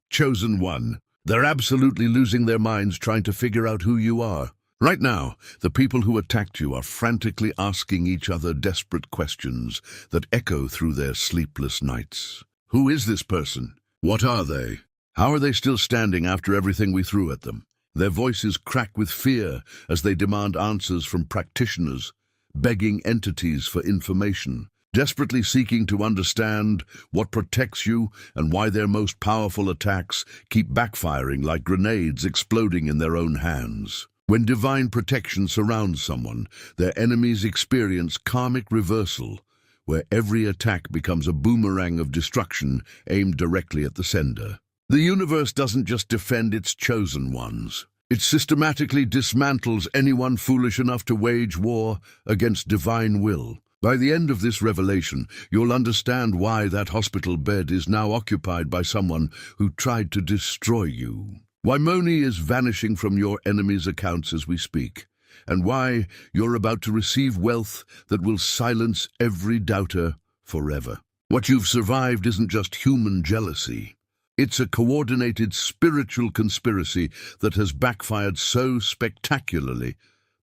Chosen one. They're absolutely losing their minds trying to figure out who you are. Right now, the people who attacked you are frantically asking each other desperate questions that echo through their sleepless nights. Who is this person? What are they? How are they still standing after everything we threw at them? Their voices crack with fear as they demand answers from practitioners, begging entities for information, desperately seeking to understand what protects you and why their most powerful attacks keep backfiring like grenades exploding in their own hands. When divine protection surrounds someone, their enemies experience karmic reversal, where every attack becomes a boomerang of destruction aimed directly at the sender. The universe doesn't just defend its chosen ones. It systematically dismantles anyone foolish enough to wage war against divine will. By the end of this revelation, you'll understand why that hospital bed is now occupied by someone who tried to destroy you. Why money is vanishing from your enemies' accounts as we speak, and why you're about to receive wealth that will silence every doubter forever. What you've survived isn't just human jealousy. It's a coordinated spiritual conspiracy that has backfired so spectacularly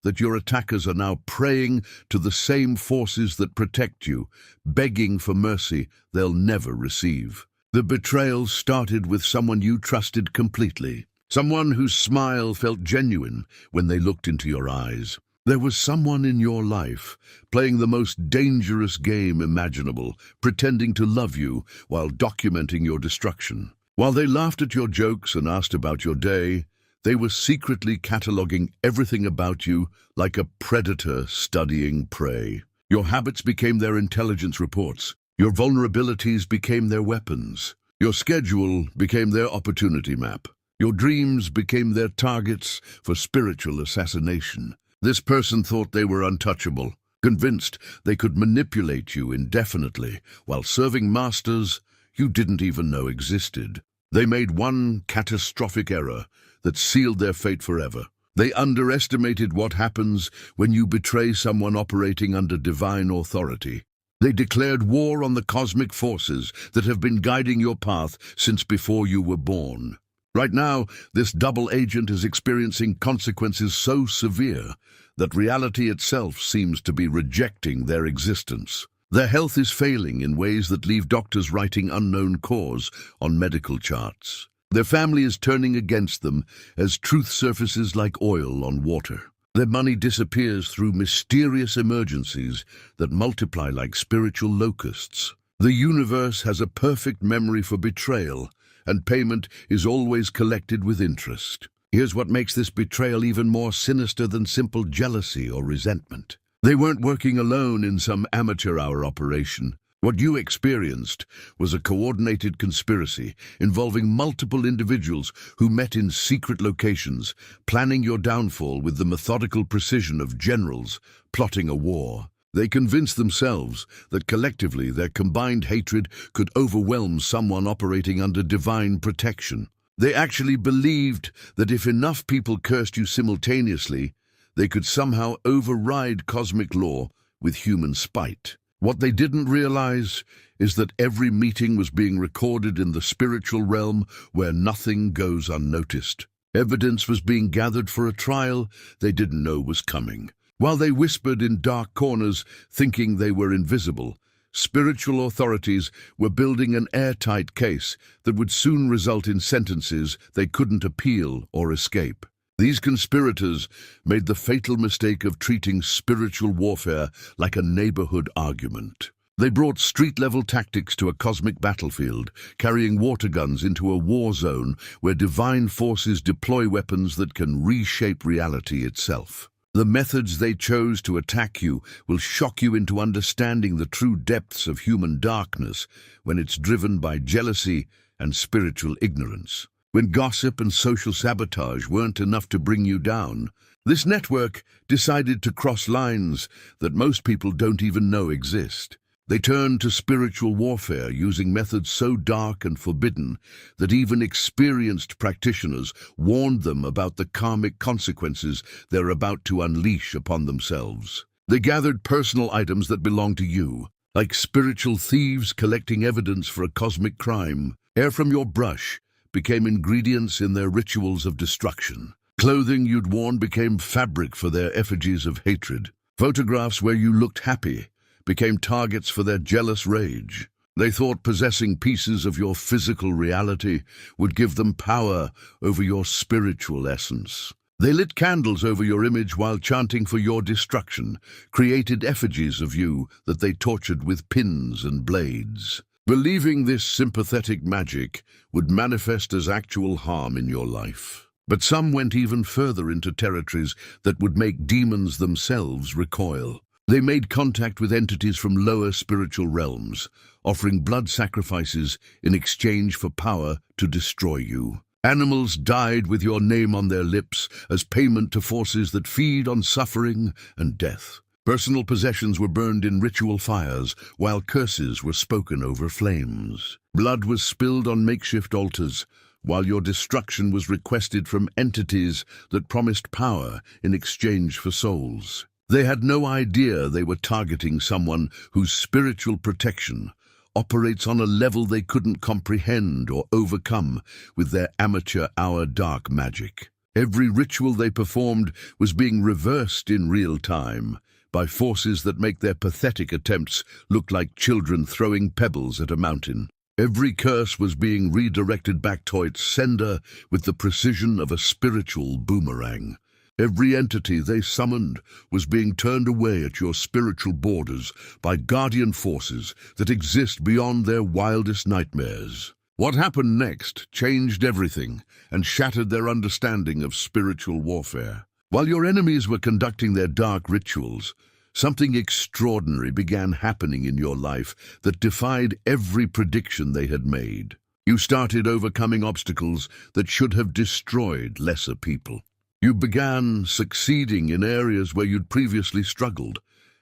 that your attackers are now praying to the same forces that protect you, begging for mercy they'll never receive. The betrayal started with someone you trusted completely, someone whose smile felt genuine when they looked into your eyes. There was someone in your life playing the most dangerous game imaginable, pretending to love you while documenting your destruction. While they laughed at your jokes and asked about your day, they were secretly cataloging everything about you like a predator studying prey. Your habits became their intelligence reports. Your vulnerabilities became their weapons. Your schedule became their opportunity map. Your dreams became their targets for spiritual assassination. This person thought they were untouchable, convinced they could manipulate you indefinitely while serving masters you didn't even know existed. They made one catastrophic error that sealed their fate forever. They underestimated what happens when you betray someone operating under divine authority. They declared war on the cosmic forces that have been guiding your path since before you were born. Right now, this double agent is experiencing consequences so severe that reality itself seems to be rejecting their existence. Their health is failing in ways that leave doctors writing unknown cause on medical charts. Their family is turning against them as truth surfaces like oil on water. Their money disappears through mysterious emergencies that multiply like spiritual locusts. The universe has a perfect memory for betrayal, and payment is always collected with interest. Here's what makes this betrayal even more sinister than simple jealousy or resentment. They weren't working alone in some amateur hour operation. What you experienced was a coordinated conspiracy involving multiple individuals who met in secret locations, planning your downfall with the methodical precision of generals plotting a war. They convinced themselves that collectively their combined hatred could overwhelm someone operating under divine protection. They actually believed that if enough people cursed you simultaneously, they could somehow override cosmic law with human spite. What they didn't realize is that every meeting was being recorded in the spiritual realm where nothing goes unnoticed. Evidence was being gathered for a trial they didn't know was coming. While they whispered in dark corners, thinking they were invisible, spiritual authorities were building an airtight case that would soon result in sentences they couldn't appeal or escape. These conspirators made the fatal mistake of treating spiritual warfare like a neighborhood argument. They brought street-level tactics to a cosmic battlefield, carrying water guns into a war zone where divine forces deploy weapons that can reshape reality itself. The methods they chose to attack you will shock you into understanding the true depths of human darkness when it's driven by jealousy and spiritual ignorance. When gossip and social sabotage weren't enough to bring you down, this network decided to cross lines that most people don't even know exist. They turned to spiritual warfare using methods so dark and forbidden that even experienced practitioners warned them about the karmic consequences they're about to unleash upon themselves. They gathered personal items that belonged to you, like spiritual thieves collecting evidence for a cosmic crime. Hair from your brush became ingredients in their rituals of destruction. Clothing you'd worn became fabric for their effigies of hatred. Photographs where you looked happy became targets for their jealous rage. They thought possessing pieces of your physical reality would give them power over your spiritual essence. They lit candles over your image while chanting for your destruction, created effigies of you that they tortured with pins and blades. Believing this sympathetic magic would manifest as actual harm in your life. But some went even further into territories that would make demons themselves recoil. They made contact with entities from lower spiritual realms, offering blood sacrifices in exchange for power to destroy you. Animals died with your name on their lips as payment to forces that feed on suffering and death. Personal possessions were burned in ritual fires, while curses were spoken over flames. Blood was spilled on makeshift altars, while your destruction was requested from entities that promised power in exchange for souls. They had no idea they were targeting someone whose spiritual protection operates on a level they couldn't comprehend or overcome with their amateur hour dark magic. Every ritual they performed was being reversed in real time by forces that make their pathetic attempts look like children throwing pebbles at a mountain. Every curse was being redirected back to its sender with the precision of a spiritual boomerang. Every entity they summoned was being turned away at your spiritual borders by guardian forces that exist beyond their wildest nightmares. What happened next changed everything and shattered their understanding of spiritual warfare. While your enemies were conducting their dark rituals, something extraordinary began happening in your life that defied every prediction they had made. You started overcoming obstacles that should have destroyed lesser people. You began succeeding in areas where you'd previously struggled,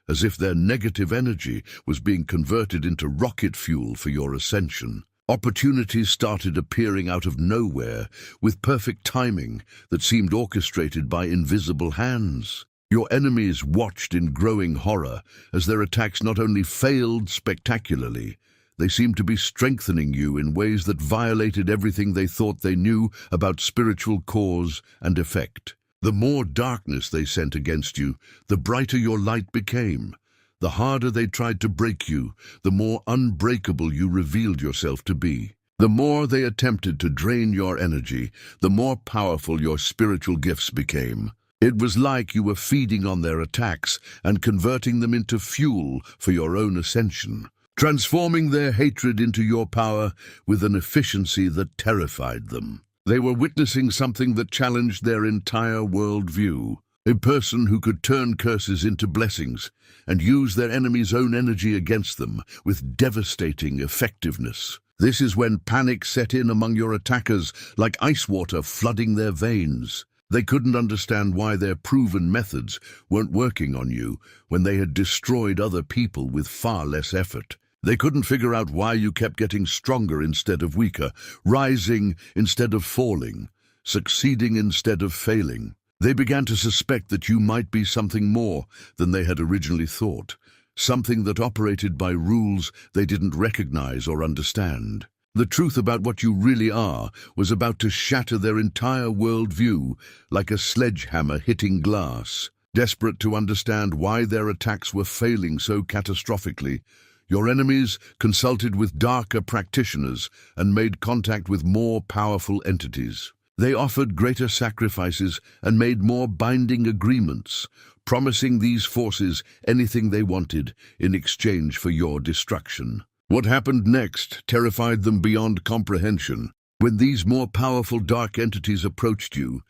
as if their negative energy was being converted into rocket fuel for your ascension. Opportunities started appearing out of nowhere with perfect timing that seemed orchestrated by invisible hands. Your enemies watched in growing horror as their attacks not only failed spectacularly, they seemed to be strengthening you in ways that violated everything they thought they knew about spiritual cause and effect. The more darkness they sent against you, the brighter your light became. The harder they tried to break you, the more unbreakable you revealed yourself to be. The more they attempted to drain your energy, the more powerful your spiritual gifts became. It was like you were feeding on their attacks and converting them into fuel for your own ascension, transforming their hatred into your power with an efficiency that terrified them. They were witnessing something that challenged their entire worldview. A person who could turn curses into blessings and use their enemy's own energy against them with devastating effectiveness. This is when panic set in among your attackers like ice water flooding their veins. They couldn't understand why their proven methods weren't working on you when they had destroyed other people with far less effort. They couldn't figure out why you kept getting stronger instead of weaker, rising instead of falling, succeeding instead of failing. They began to suspect that you might be something more than they had originally thought, something that operated by rules they didn't recognize or understand. The truth about what you really are was about to shatter their entire worldview like a sledgehammer hitting glass. Desperate to understand why their attacks were failing so catastrophically, your enemies consulted with darker practitioners and made contact with more powerful entities. They offered greater sacrifices and made more binding agreements, promising these forces anything they wanted in exchange for your destruction. What happened next terrified them beyond comprehension. When these more powerful dark entities approached you,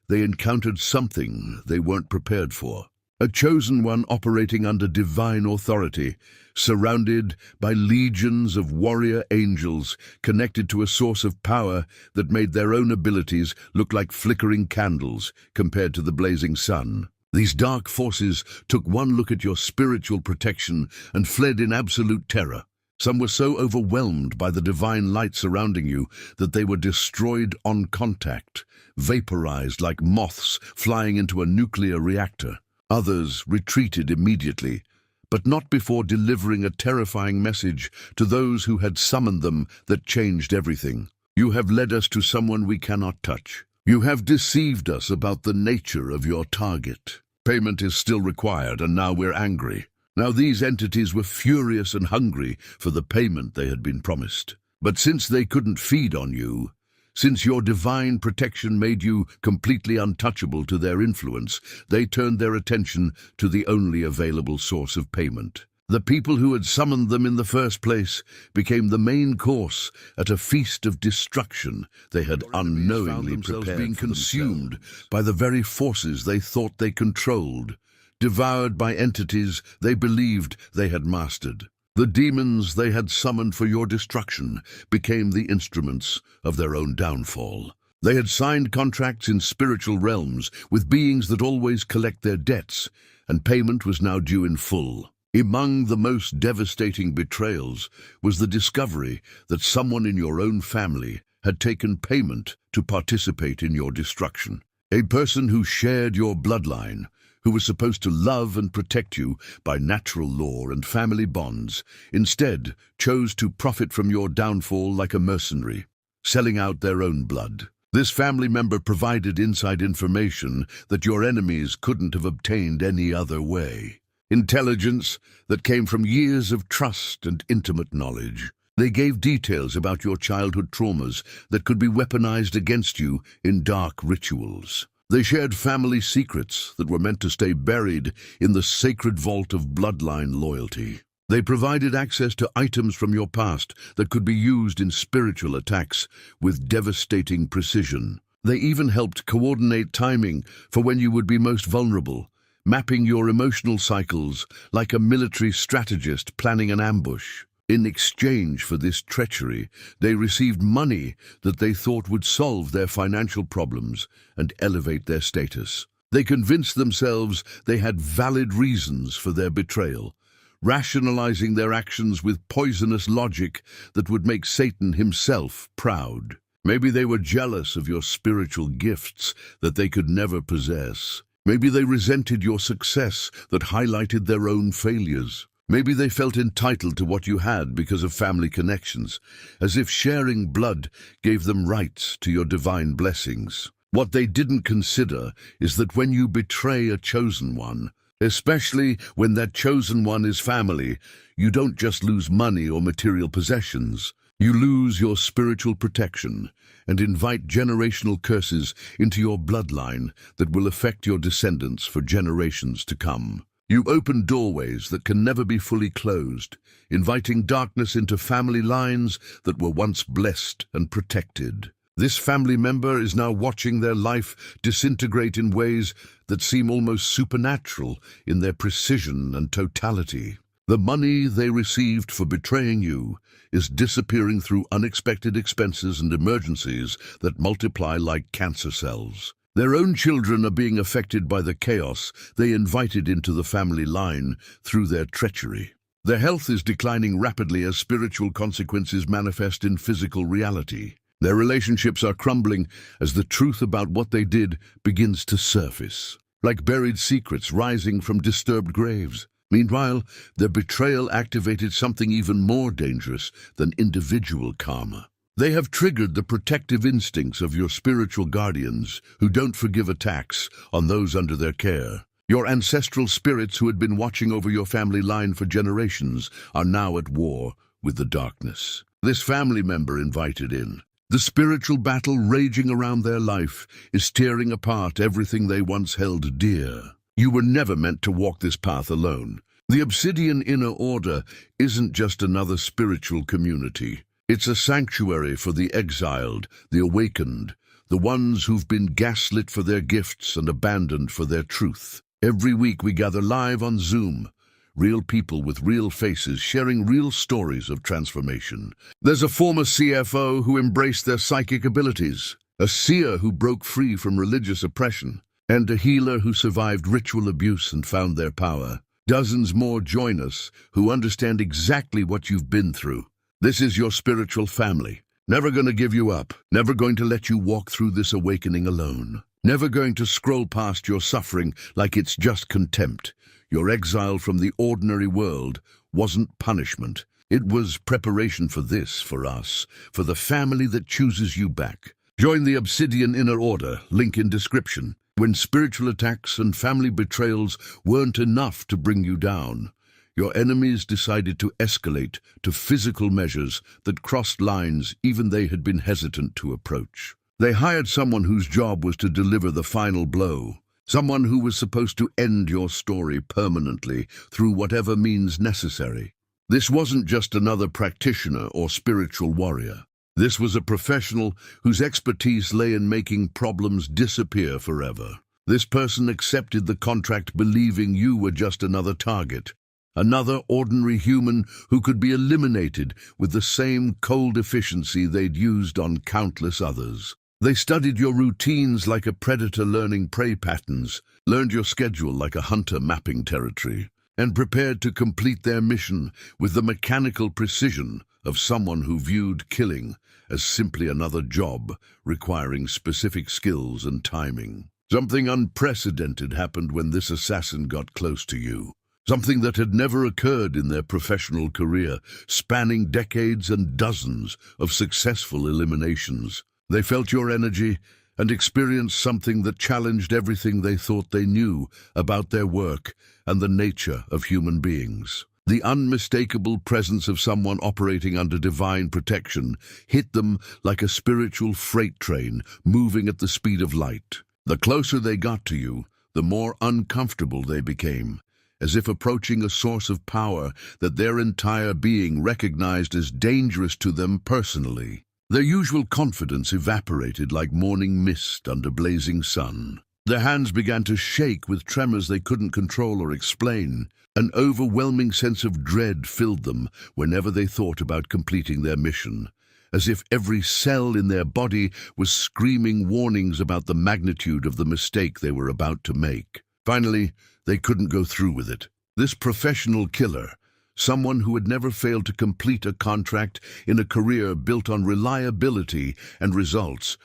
they encountered something they weren't prepared for. A chosen one operating under divine authority, surrounded by legions of warrior angels connected to a source of power that made their own abilities look like flickering candles compared to the blazing sun. These dark forces took one look at your spiritual protection and fled in absolute terror. Some were so overwhelmed by the divine light surrounding you that they were destroyed on contact, vaporized like moths flying into a nuclear reactor. Others retreated immediately, but not before delivering a terrifying message to those who had summoned them that changed everything. You have led us to someone we cannot touch. You have deceived us about the nature of your target. Payment is still required, and now we're angry. Now these entities were furious and hungry for the payment they had been promised. But since they couldn't feed on you, since your divine protection made you completely untouchable to their influence, they turned their attention to the only available source of payment. The people who had summoned them in the first place became the main course at a feast of destruction they had unknowingly prepared, being consumed by the very forces they thought they controlled, devoured by entities they believed they had mastered. The demons they had summoned for your destruction became the instruments of their own downfall. They had signed contracts in spiritual realms with beings that always collect their debts, and payment was now due in full. Among the most devastating betrayals was the discovery that someone in your own family had taken payment to participate in your destruction. A person who shared your bloodline, who was supposed to love and protect you by natural law and family bonds, instead chose to profit from your downfall like a mercenary, selling out their own blood. This family member provided inside information that your enemies couldn't have obtained any other way. Intelligence that came from years of trust and intimate knowledge. They gave details about your childhood traumas that could be weaponized against you in dark rituals. They shared family secrets that were meant to stay buried in the sacred vault of bloodline loyalty. They provided access to items from your past that could be used in spiritual attacks with devastating precision. They even helped coordinate timing for when you would be most vulnerable, mapping your emotional cycles like a military strategist planning an ambush. In exchange for this treachery, they received money that they thought would solve their financial problems and elevate their status. They convinced themselves they had valid reasons for their betrayal, rationalizing their actions with poisonous logic that would make Satan himself proud. Maybe they were jealous of your spiritual gifts that they could never possess. Maybe they resented your success that highlighted their own failures. Maybe they felt entitled to what you had because of family connections, as if sharing blood gave them rights to your divine blessings. What they didn't consider is that when you betray a chosen one, especially when that chosen one is family, you don't just lose money or material possessions. You lose your spiritual protection and invite generational curses into your bloodline that will affect your descendants for generations to come. You open doorways that can never be fully closed, inviting darkness into family lines that were once blessed and protected. This family member is now watching their life disintegrate in ways that seem almost supernatural in their precision and totality. The money they received for betraying you is disappearing through unexpected expenses and emergencies that multiply like cancer cells. Their own children are being affected by the chaos they invited into the family line through their treachery. Their health is declining rapidly as spiritual consequences manifest in physical reality. Their relationships are crumbling as the truth about what they did begins to surface, like buried secrets rising from disturbed graves. Meanwhile, their betrayal activated something even more dangerous than individual karma. They have triggered the protective instincts of your spiritual guardians who don't forgive attacks on those under their care. Your ancestral spirits who had been watching over your family line for generations are now at war with the darkness. This family member invited in. The spiritual battle raging around their life is tearing apart everything they once held dear. You were never meant to walk this path alone. The Obsidian Inner Order isn't just another spiritual community. It's a sanctuary for the exiled, the awakened, the ones who've been gaslit for their gifts and abandoned for their truth. Every week we gather live on Zoom, real people with real faces sharing real stories of transformation. There's a former CFO who embraced their psychic abilities, a seer who broke free from religious oppression, and a healer who survived ritual abuse and found their power. Dozens more join us who understand exactly what you've been through. This is your spiritual family. Never going to give you up. Never going to let you walk through this awakening alone. Never going to scroll past your suffering like it's just contempt. Your exile from the ordinary world wasn't punishment. It was preparation for this, for us, for the family that chooses you back. Join the Obsidian Inner Order, link in description. When spiritual attacks and family betrayals weren't enough to bring you down, your enemies decided to escalate to physical measures that crossed lines even they had been hesitant to approach. They hired someone whose job was to deliver the final blow, someone who was supposed to end your story permanently through whatever means necessary. This wasn't just another practitioner or spiritual warrior. This was a professional whose expertise lay in making problems disappear forever. This person accepted the contract believing you were just another target, another ordinary human who could be eliminated with the same cold efficiency they'd used on countless others. They studied your routines like a predator learning prey patterns, learned your schedule like a hunter mapping territory, and prepared to complete their mission with the mechanical precision of someone who viewed killing as simply another job requiring specific skills and timing. Something unprecedented happened when this assassin got close to you. Something that had never occurred in their professional career, spanning decades and dozens of successful eliminations. They felt your energy and experienced something that challenged everything they thought they knew about their work and the nature of human beings. The unmistakable presence of someone operating under divine protection hit them like a spiritual freight train moving at the speed of light. The closer they got to you, the more uncomfortable they became, as if approaching a source of power that their entire being recognized as dangerous to them personally. Their usual confidence evaporated like morning mist under blazing sun. Their hands began to shake with tremors they couldn't control or explain. An overwhelming sense of dread filled them whenever they thought about completing their mission, as if every cell in their body was screaming warnings about the magnitude of the mistake they were about to make. Finally, they couldn't go through with it. This professional killer, someone who had never failed to complete a contract in a career built on reliability and results,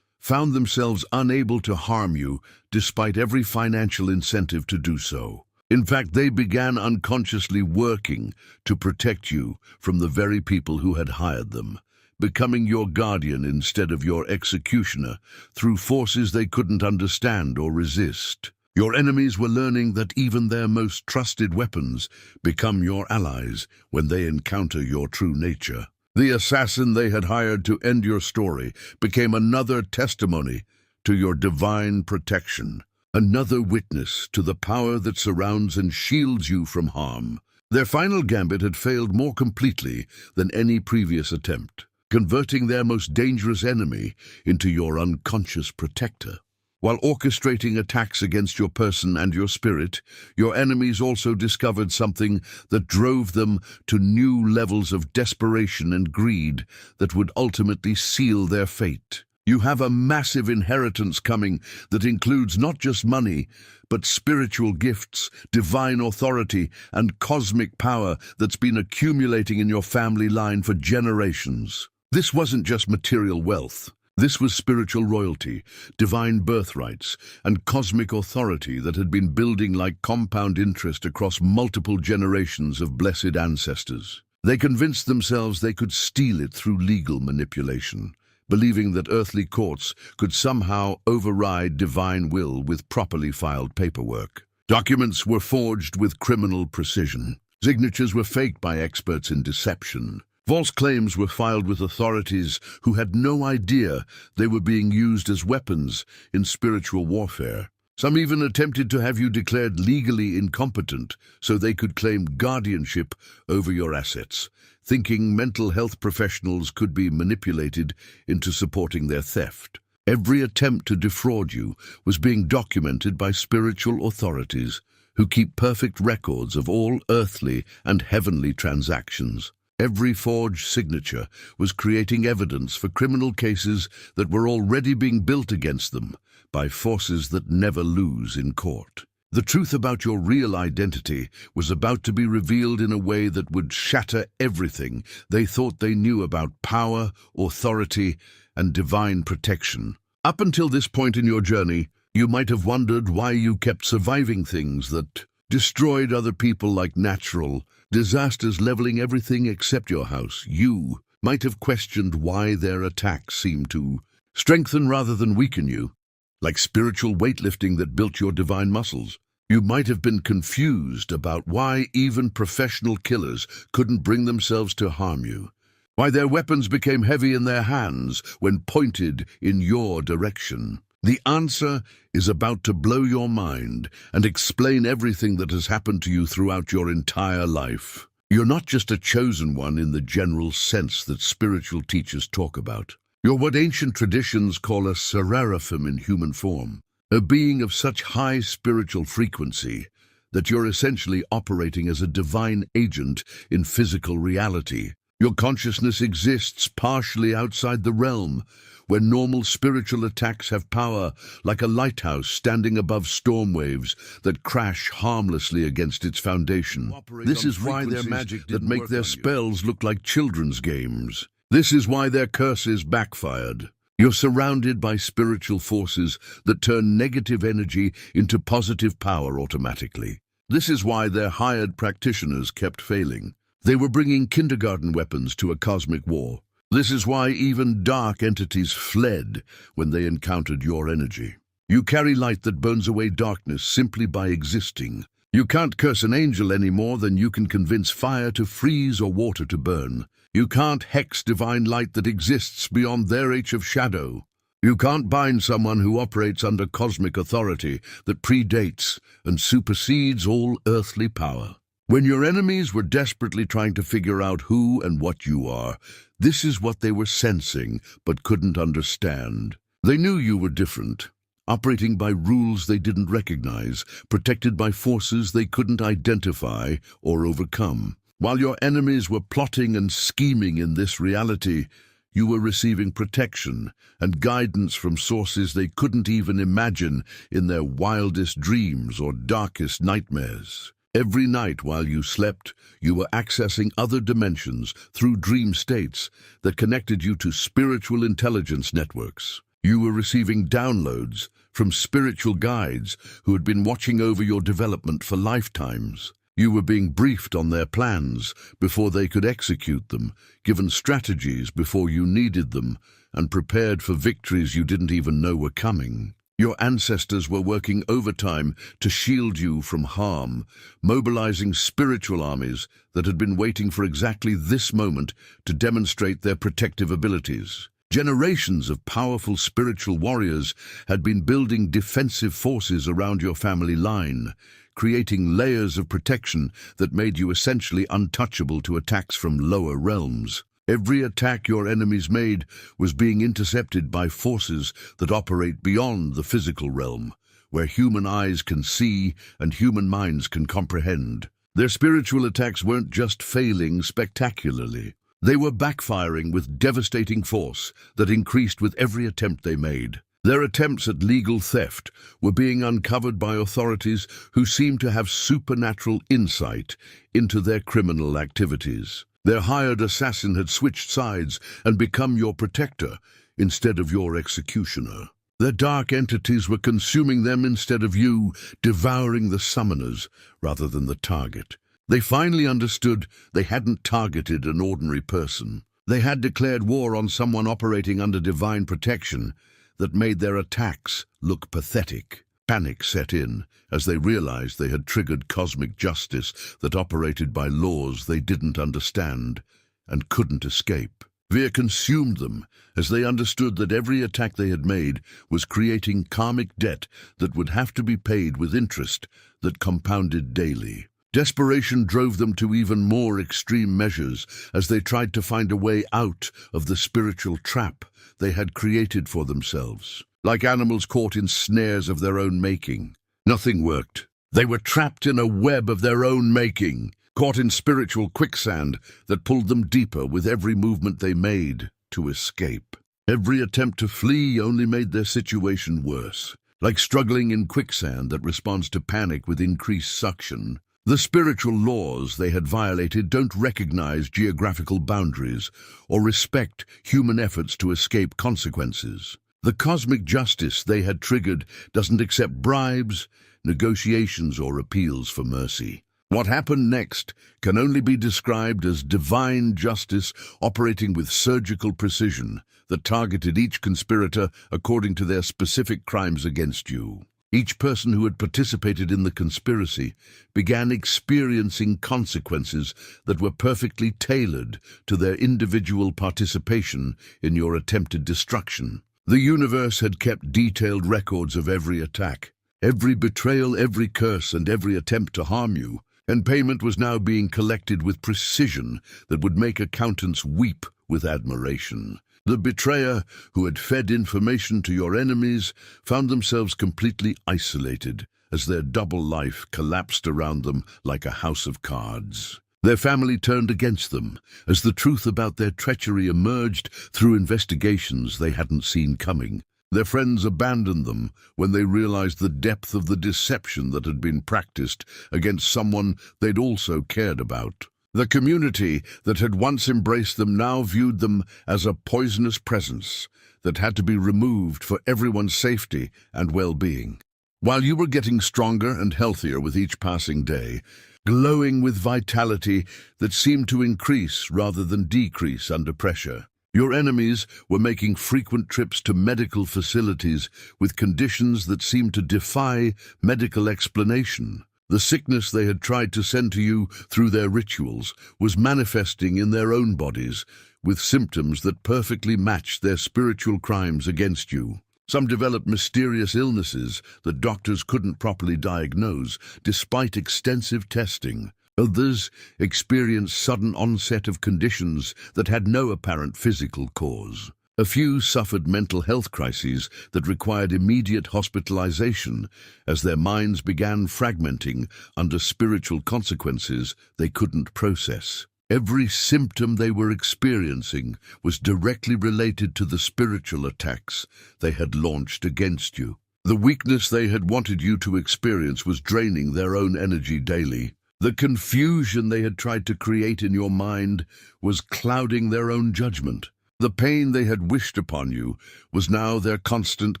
found themselves unable to harm you despite every financial incentive to do so. In fact, they began unconsciously working to protect you from the very people who had hired them, becoming your guardian instead of your executioner through forces they couldn't understand or resist. Your enemies were learning that even their most trusted weapons become your allies when they encounter your true nature. The assassin they had hired to end your story became another testimony to your divine protection, another witness to the power that surrounds and shields you from harm. Their final gambit had failed more completely than any previous attempt, converting their most dangerous enemy into your unconscious protector. While orchestrating attacks against your person and your spirit, your enemies also discovered something that drove them to new levels of desperation and greed that would ultimately seal their fate. You have a massive inheritance coming that includes not just money, but spiritual gifts, divine authority, and cosmic power that's been accumulating in your family line for generations. This wasn't just material wealth. This was spiritual royalty, divine birthrights, and cosmic authority that had been building like compound interest across multiple generations of blessed ancestors. They convinced themselves they could steal it through legal manipulation, believing that earthly courts could somehow override divine will with properly filed paperwork. Documents were forged with criminal precision. Signatures were faked by experts in deception. False claims were filed with authorities who had no idea they were being used as weapons in spiritual warfare. Some even attempted to have you declared legally incompetent so they could claim guardianship over your assets, thinking mental health professionals could be manipulated into supporting their theft. Every attempt to defraud you was being documented by spiritual authorities who keep perfect records of all earthly and heavenly transactions. Every forged signature was creating evidence for criminal cases that were already being built against them by forces that never lose in court. The truth about your real identity was about to be revealed in a way that would shatter everything they thought they knew about power, authority, and divine protection. Up until this point in your journey, you might have wondered why you kept surviving things that destroyed other people like natural disasters leveling everything except your house, you might have questioned why their attacks seemed to strengthen rather than weaken you, like spiritual weightlifting that built your divine muscles. You might have been confused about why even professional killers couldn't bring themselves to harm you, why their weapons became heavy in their hands when pointed in your direction. The answer is about to blow your mind and explain everything that has happened to you throughout your entire life. You're not just a chosen one in the general sense that spiritual teachers talk about. You're what ancient traditions call a seraphim in human form, a being of such high spiritual frequency that you're essentially operating as a divine agent in physical reality. Your consciousness exists partially outside the realm, where normal spiritual attacks have power, like a lighthouse standing above storm waves that crash harmlessly against its foundation. This is why their magic that make their spells look like children's games. This is why their curses backfired. You're surrounded by spiritual forces that turn negative energy into positive power automatically. This is why their hired practitioners kept failing. They were bringing kindergarten weapons to a cosmic war. This is why even dark entities fled when they encountered your energy. You carry light that burns away darkness simply by existing. You can't curse an angel any more than you can convince fire to freeze or water to burn. You can't hex divine light that exists beyond their reach of shadow. You can't bind someone who operates under cosmic authority that predates and supersedes all earthly power. When your enemies were desperately trying to figure out who and what you are, this is what they were sensing but couldn't understand. They knew you were different, operating by rules they didn't recognize, protected by forces they couldn't identify or overcome. While your enemies were plotting and scheming in this reality, you were receiving protection and guidance from sources they couldn't even imagine in their wildest dreams or darkest nightmares. Every night while you slept, you were accessing other dimensions through dream states that connected you to spiritual intelligence networks. You were receiving downloads from spiritual guides who had been watching over your development for lifetimes. You were being briefed on their plans before they could execute them, given strategies before you needed them, and prepared for victories you didn't even know were coming. Your ancestors were working overtime to shield you from harm, mobilizing spiritual armies that had been waiting for exactly this moment to demonstrate their protective abilities. Generations of powerful spiritual warriors had been building defensive forces around your family line, creating layers of protection that made you essentially untouchable to attacks from lower realms. Every attack your enemies made was being intercepted by forces that operate beyond the physical realm, where human eyes can see and human minds can comprehend. Their spiritual attacks weren't just failing spectacularly. They were backfiring with devastating force that increased with every attempt they made. Their attempts at legal theft were being uncovered by authorities who seemed to have supernatural insight into their criminal activities. Their hired assassin had switched sides and become your protector instead of your executioner. Their dark entities were consuming them instead of you, devouring the summoners rather than the target. They finally understood they hadn't targeted an ordinary person. They had declared war on someone operating under divine protection that made their attacks look pathetic. Panic set in as they realized they had triggered cosmic justice that operated by laws they didn't understand and couldn't escape. Fear consumed them as they understood that every attack they had made was creating karmic debt that would have to be paid with interest that compounded daily. Desperation drove them to even more extreme measures as they tried to find a way out of the spiritual trap they had created for themselves. Like animals caught in snares of their own making. Nothing worked. They were trapped in a web of their own making, caught in spiritual quicksand that pulled them deeper with every movement they made to escape. Every attempt to flee only made their situation worse, like struggling in quicksand that responds to panic with increased suction. The spiritual laws they had violated don't recognize geographical boundaries or respect human efforts to escape consequences. The cosmic justice they had triggered doesn't accept bribes, negotiations, or appeals for mercy. What happened next can only be described as divine justice operating with surgical precision that targeted each conspirator according to their specific crimes against you. Each person who had participated in the conspiracy began experiencing consequences that were perfectly tailored to their individual participation in your attempted destruction. The universe had kept detailed records of every attack, every betrayal, every curse, and every attempt to harm you, and payment was now being collected with precision that would make accountants weep with admiration. The betrayer, who had fed information to your enemies, found themselves completely isolated as their double life collapsed around them like a house of cards. Their family turned against them as the truth about their treachery emerged through investigations they hadn't seen coming. Their friends abandoned them when they realized the depth of the deception that had been practiced against someone they'd also cared about. The community that had once embraced them now viewed them as a poisonous presence that had to be removed for everyone's safety and well-being. While you were getting stronger and healthier with each passing day, glowing with vitality that seemed to increase rather than decrease under pressure, your enemies were making frequent trips to medical facilities with conditions that seemed to defy medical explanation. The sickness they had tried to send to you through their rituals was manifesting in their own bodies with symptoms that perfectly matched their spiritual crimes against you. Some developed mysterious illnesses that doctors couldn't properly diagnose despite extensive testing. Others experienced sudden onset of conditions that had no apparent physical cause. A few suffered mental health crises that required immediate hospitalization as their minds began fragmenting under spiritual consequences they couldn't process. Every symptom they were experiencing was directly related to the spiritual attacks they had launched against you. The weakness they had wanted you to experience was draining their own energy daily. The confusion they had tried to create in your mind was clouding their own judgment. The pain they had wished upon you was now their constant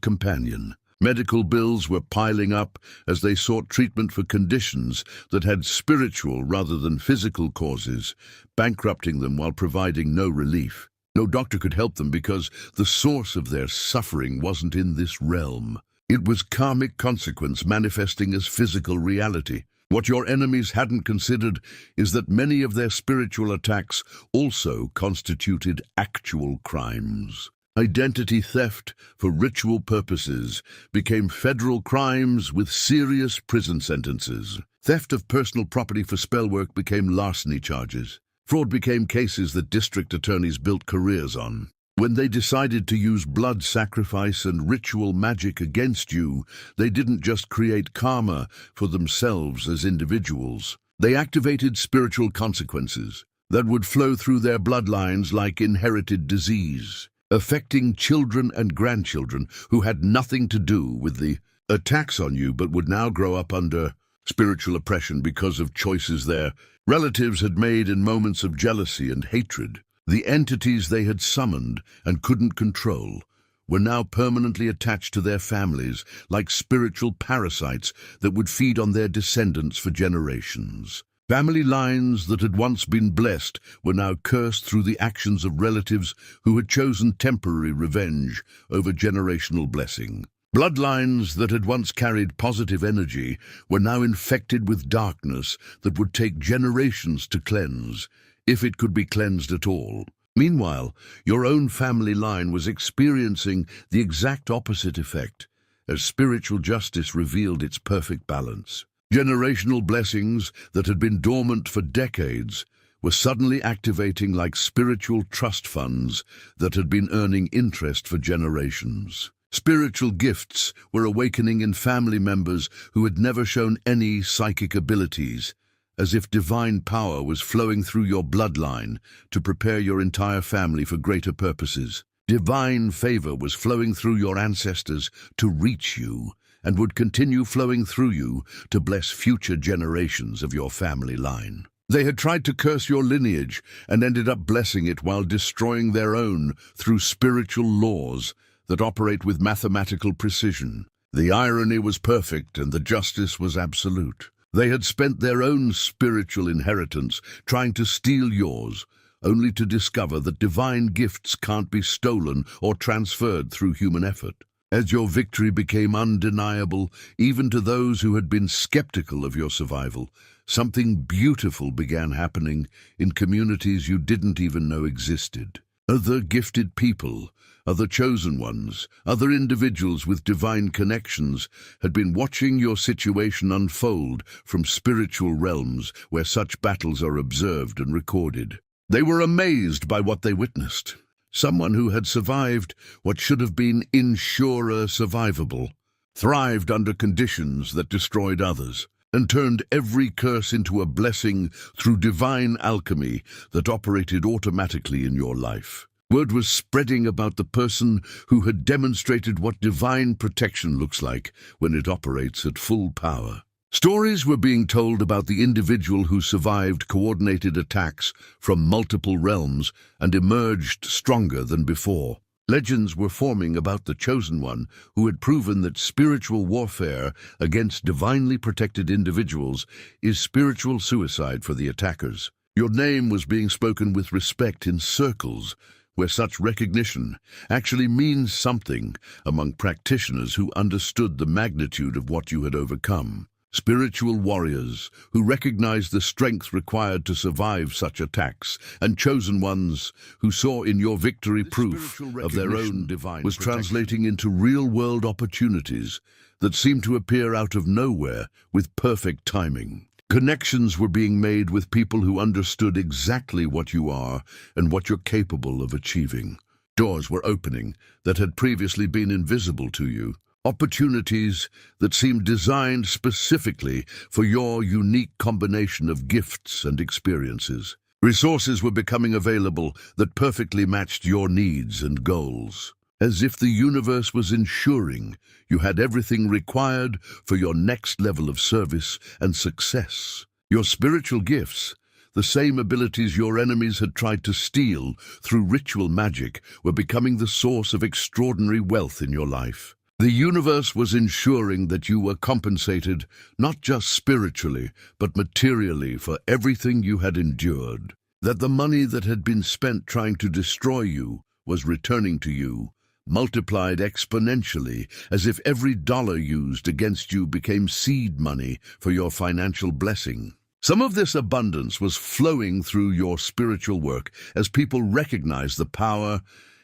companion. Medical bills were piling up as they sought treatment for conditions that had spiritual rather than physical causes, bankrupting them while providing no relief. No doctor could help them because the source of their suffering wasn't in this realm. It was karmic consequence manifesting as physical reality. What your enemies hadn't considered is that many of their spiritual attacks also constituted actual crimes. Identity theft for ritual purposes became federal crimes with serious prison sentences. Theft of personal property for spell work became larceny charges. Fraud became cases that district attorneys built careers on. When they decided to use blood sacrifice and ritual magic against you, they didn't just create karma for themselves as individuals. They activated spiritual consequences that would flow through their bloodlines like inherited disease, affecting children and grandchildren who had nothing to do with the attacks on you but would now grow up under spiritual oppression because of choices their relatives had made in moments of jealousy and hatred. The entities they had summoned and couldn't control were now permanently attached to their families like spiritual parasites that would feed on their descendants for generations. Family lines that had once been blessed were now cursed through the actions of relatives who had chosen temporary revenge over generational blessing. Bloodlines that had once carried positive energy were now infected with darkness that would take generations to cleanse, if it could be cleansed at all. Meanwhile, your own family line was experiencing the exact opposite effect, as spiritual justice revealed its perfect balance. Generational blessings that had been dormant for decades were suddenly activating like spiritual trust funds that had been earning interest for generations. Spiritual gifts were awakening in family members who had never shown any psychic abilities, as if divine power was flowing through your bloodline to prepare your entire family for greater purposes. Divine favor was flowing through your ancestors to reach you and would continue flowing through you to bless future generations of your family line. They had tried to curse your lineage and ended up blessing it while destroying their own through spiritual laws that operate with mathematical precision. The irony was perfect and the justice was absolute. They had spent their own spiritual inheritance trying to steal yours, only to discover that divine gifts can't be stolen or transferred through human effort. As your victory became undeniable, even to those who had been skeptical of your survival, something beautiful began happening in communities you didn't even know existed. Other gifted people, other chosen ones, other individuals with divine connections had been watching your situation unfold from spiritual realms where such battles are observed and recorded. They were amazed by what they witnessed. Someone who had survived what should have been survivable, thrived under conditions that destroyed others, and turned every curse into a blessing through divine alchemy that operated automatically in your life. Word was spreading about the person who had demonstrated what divine protection looks like when it operates at full power. Stories were being told about the individual who survived coordinated attacks from multiple realms and emerged stronger than before. Legends were forming about the chosen one who had proven that spiritual warfare against divinely protected individuals is spiritual suicide for the attackers. Your name was being spoken with respect in circles where such recognition actually means something among practitioners who understood the magnitude of what you had overcome. Spiritual warriors who recognized the strength required to survive such attacks, and chosen ones who saw in your victory proof of their own divine was translating into real-world opportunities that seemed to appear out of nowhere with perfect timing. Connections were being made with people who understood exactly what you are and what you're capable of achieving. Doors were opening that had previously been invisible to you. Opportunities that seemed designed specifically for your unique combination of gifts and experiences. Resources were becoming available that perfectly matched your needs and goals, as if the universe was ensuring you had everything required for your next level of service and success. Your spiritual gifts, the same abilities your enemies had tried to steal through ritual magic, were becoming the source of extraordinary wealth in your life. The universe was ensuring that you were compensated not just spiritually, but materially for everything you had endured. That the money that had been spent trying to destroy you was returning to you, multiplied exponentially, as if every dollar used against you became seed money for your financial blessing. Some of this abundance was flowing through your spiritual work as people recognized the power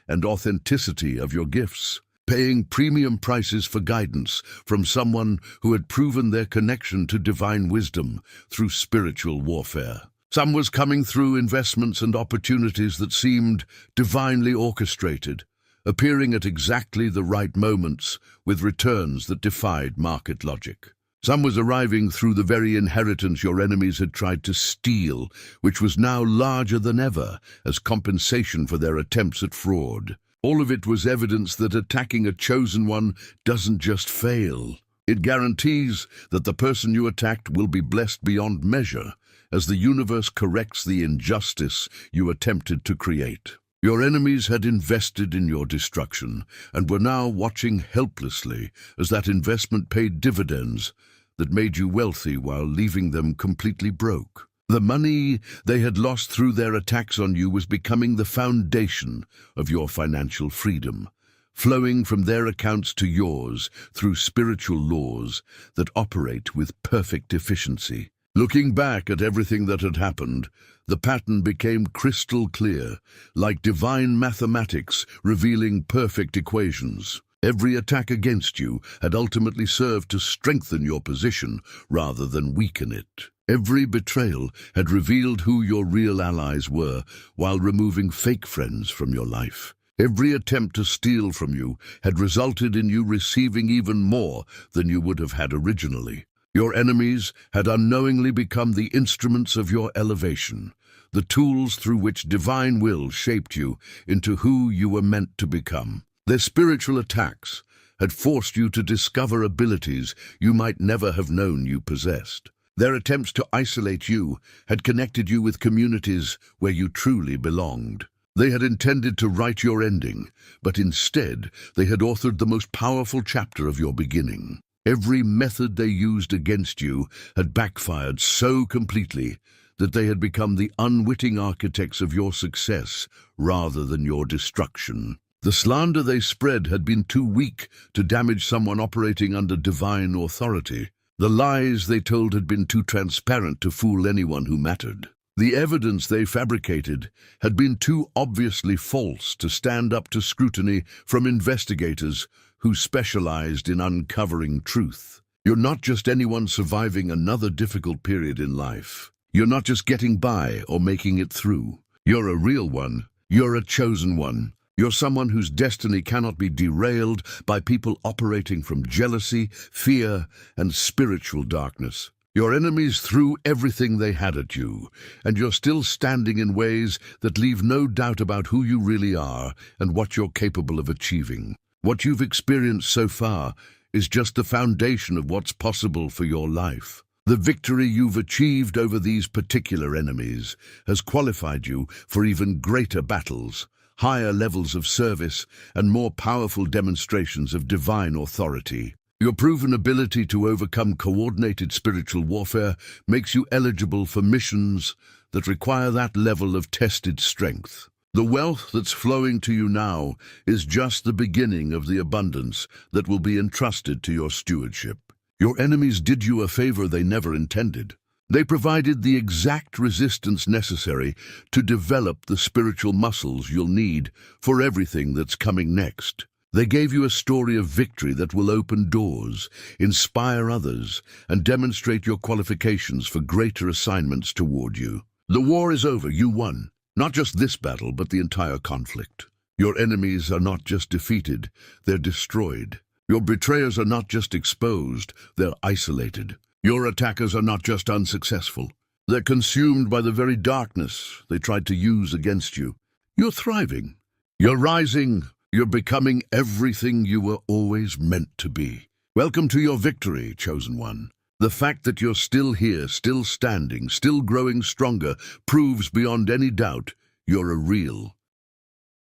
and authenticity of your gifts, paying premium prices for guidance from someone who had proven their connection to divine wisdom through spiritual warfare. Some was coming through investments and opportunities that seemed divinely orchestrated, appearing at exactly the right moments with returns that defied market logic. Some was arriving through the very inheritance your enemies had tried to steal, which was now larger than ever as compensation for their attempts at fraud. All of it was evidence that attacking a chosen one doesn't just fail. It guarantees that the person you attacked will be blessed beyond measure as the universe corrects the injustice you attempted to create. Your enemies had invested in your destruction and were now watching helplessly as that investment paid dividends that made you wealthy while leaving them completely broke. The money they had lost through their attacks on you was becoming the foundation of your financial freedom, flowing from their accounts to yours through spiritual laws that operate with perfect efficiency. Looking back at everything that had happened, the pattern became crystal clear, like divine mathematics revealing perfect equations. Every attack against you had ultimately served to strengthen your position rather than weaken it. Every betrayal had revealed who your real allies were while removing fake friends from your life. Every attempt to steal from you had resulted in you receiving even more than you would have had originally. Your enemies had unknowingly become the instruments of your elevation, the tools through which divine will shaped you into who you were meant to become. Their spiritual attacks had forced you to discover abilities you might never have known you possessed. Their attempts to isolate you had connected you with communities where you truly belonged. They had intended to write your ending, but instead they had authored the most powerful chapter of your beginning. Every method they used against you had backfired so completely that they had become the unwitting architects of your success rather than your destruction. The slander they spread had been too weak to damage someone operating under divine authority. The lies they told had been too transparent to fool anyone who mattered. The evidence they fabricated had been too obviously false to stand up to scrutiny from investigators who specialized in uncovering truth. You're not just anyone surviving another difficult period in life. You're not just getting by or making it through. You're a real one. You're a chosen one. You're someone whose destiny cannot be derailed by people operating from jealousy, fear, and spiritual darkness. Your enemies threw everything they had at you, and you're still standing in ways that leave no doubt about who you really are and what you're capable of achieving. What you've experienced so far is just the foundation of what's possible for your life. The victory you've achieved over these particular enemies has qualified you for even greater battles, higher levels of service, and more powerful demonstrations of divine authority. Your proven ability to overcome coordinated spiritual warfare makes you eligible for missions that require that level of tested strength. The wealth that's flowing to you now is just the beginning of the abundance that will be entrusted to your stewardship. Your enemies did you a favor they never intended. They provided the exact resistance necessary to develop the spiritual muscles you'll need for everything that's coming next. They gave you a story of victory that will open doors, inspire others, and demonstrate your qualifications for greater assignments toward you. The war is over. You won. Not just this battle, but the entire conflict. Your enemies are not just defeated, they're destroyed. Your betrayers are not just exposed, they're isolated. Your attackers are not just unsuccessful, they're consumed by the very darkness they tried to use against you. You're thriving. You're rising. You're becoming everything you were always meant to be. Welcome to your victory, chosen one. The fact that you're still here, still standing, still growing stronger, proves beyond any doubt you're a real,